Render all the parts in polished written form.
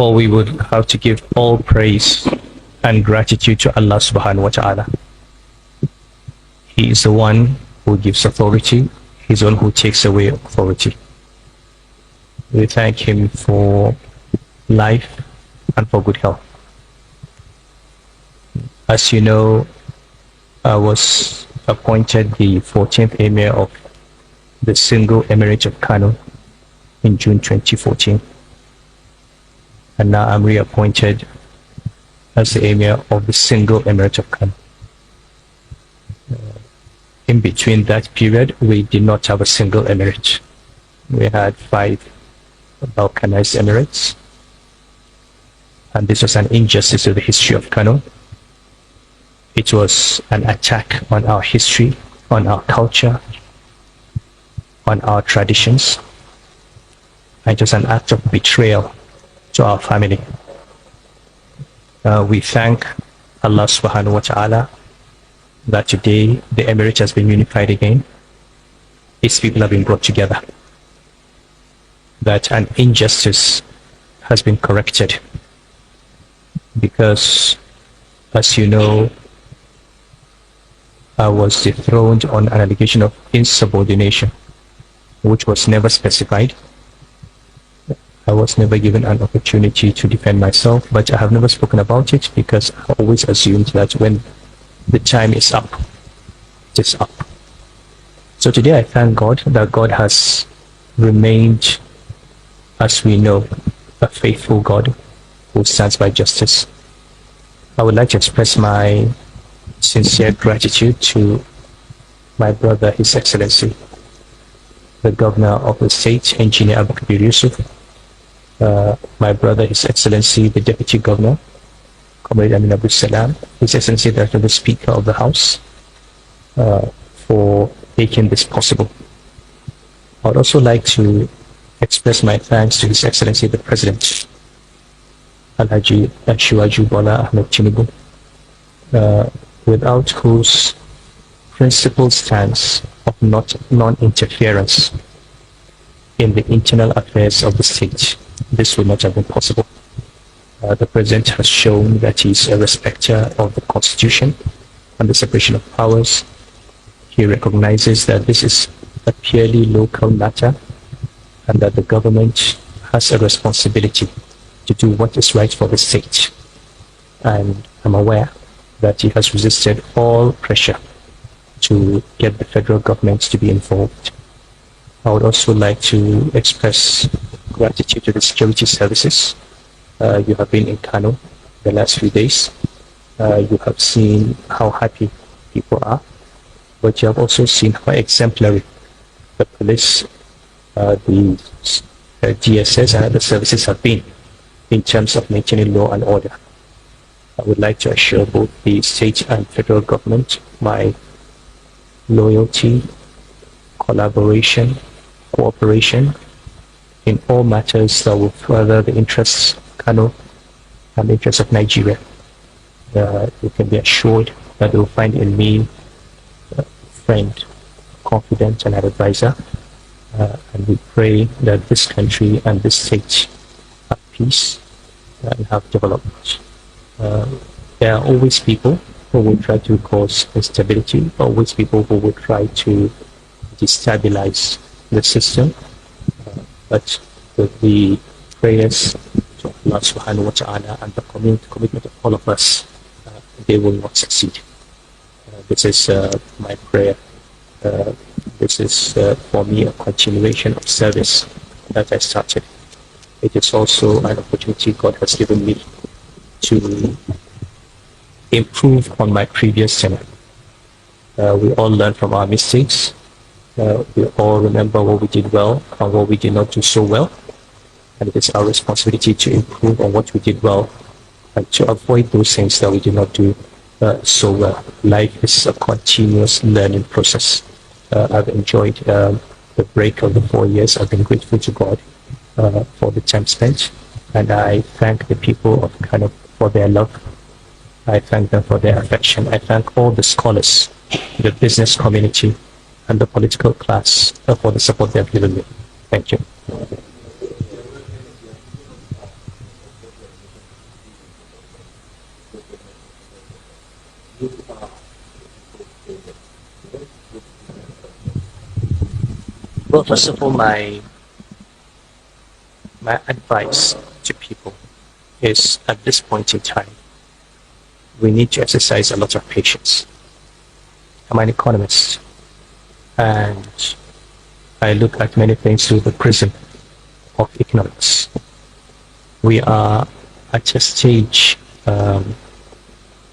all, we would have to give all praise and gratitude to Allah subhanahu wa ta'ala. He is the one who gives authority. He's the one who takes away authority. We thank him for life and for good health. As you know, I was appointed the 14th Emir of the single emirate of Kano in June 2014. And now I'm reappointed as the Emir of the single emirate of Kano. In between that period, we did not have a single emirate. We had 5 balkanized emirates. And this was an injustice to the history of Kano. It was an attack on our history, on our culture, on our traditions. And it was an act of betrayal to our family. We thank Allah subhanahu wa ta'ala that today the emirate has been unified again. Its people have been brought together. That an injustice has been corrected. Because, as you know, I was dethroned on an allegation of insubordination, which was never specified. I was never given an opportunity to defend myself, but I have never spoken about it because I always assumed that when the time is up, it is up. So today I thank God that God has remained, as we know, a faithful God who stands by justice. I would like to express my sincere gratitude to my brother, His Excellency, the Governor of the State, Engineer Abu Kabir Yusuf, my brother, His Excellency, the Deputy Governor, Comrade Amin Abdul Salam, His Excellency, the Speaker of the House, for making this possible. I would also like to express my thanks to His Excellency, the President, Alhaji Shiwaju Bola Ahmed Tinubu, without whose principled stance of non-interference in the internal affairs of the state, this would not have been possible. The President has shown that he is a respecter of the Constitution and the separation of powers. He recognizes that this is a purely local matter and that the government has a responsibility to do what is right for the state. And I'm aware that he has resisted all pressure to get the federal government to be involved. I would also like to express gratitude to the security services. You have been in Kano the last few days. You have seen how happy people are, but you have also seen how exemplary the police, the DSS and other services have been in terms of maintaining law and order. I would like to assure both the state and federal government my loyalty, collaboration, cooperation in all matters that will further the interests of Kano and the interests of Nigeria. You can be assured that they will find in me a friend, confidant and an advisor. And we pray that this country and this state have peace and have development. There are always people who will try to cause instability, always people who will try to destabilize the system. But with the prayers to Allah subhanahu wa ta'ala and the commitment of all of us, they will not succeed. This is my prayer. This is for me a continuation of service that I started. It is also an opportunity God has given me to improve on my previous tenure. We all learn from our mistakes. We all remember what we did well and what we did not do so well. And it is our responsibility to improve on what we did well and to avoid those things that we did not do so well. Life is a continuous learning process. I've enjoyed the break of the 4 years. I've been grateful to God for the time spent. And I thank the people of Kano for their love. I thank them for their affection. I thank all the scholars, the business community, and the political class for the support they have given me. Thank you. Well, first of all, my advice to people is at this point in time, we need to exercise a lot of patience. I'm an economist, and I look at many things through the prism of economics. We are at a stage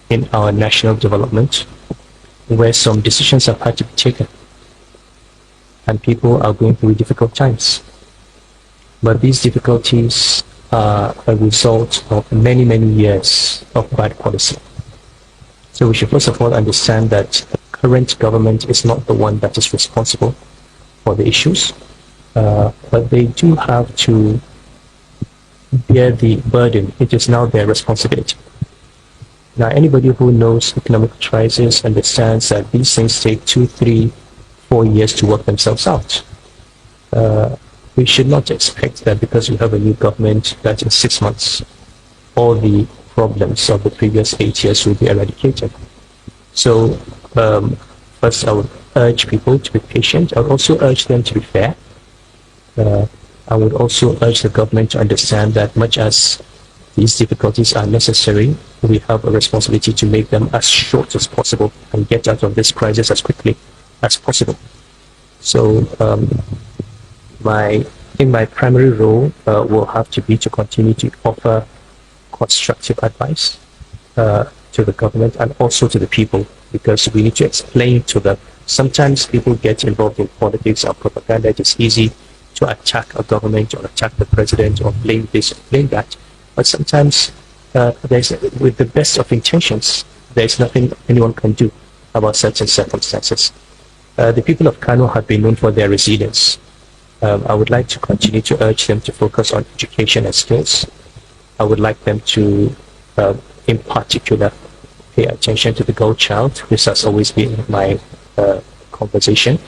in our national development where some decisions have had to be taken, and people are going through difficult times. But these difficulties are a result of many, many years of bad policy. So we should first of all understand that the current government is not the one that is responsible for the issues, but they do have to bear the burden. It is now their responsibility. Now, anybody who knows economic crisis understands that these things take 2, 3, 4 years to work themselves out. We should not expect that because we have a new government that in 6 months all the problems of the previous 8 years will be eradicated. So first I would urge people to be patient. I would also urge them to be fair. I would also urge the government to understand that much as these difficulties are necessary, we have a responsibility to make them as short as possible and get out of this crisis as quickly as possible. So my primary role will have to be to continue to offer constructive advice to the government and also to the people, because we need to explain to them. Sometimes people get involved in politics and propaganda. It is easy to attack a government or attack the president or blame this or blame that. But sometimes with the best of intentions, there's nothing anyone can do about certain circumstances. The people of Kano have been known for their resilience. I would like to continue to urge them to focus on education and skills. I would like them to, in particular, pay attention to the girl child. This has always been my conversation.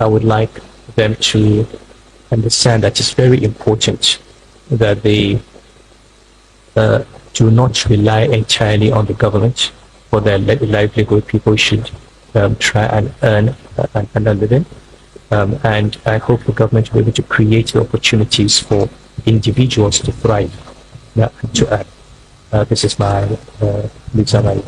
I would like them to understand that it's very important that they do not rely entirely on the government for their livelihood. People should try and earn a living. And I hope the government will be able to create the opportunities for individuals to thrive and to earn. These are my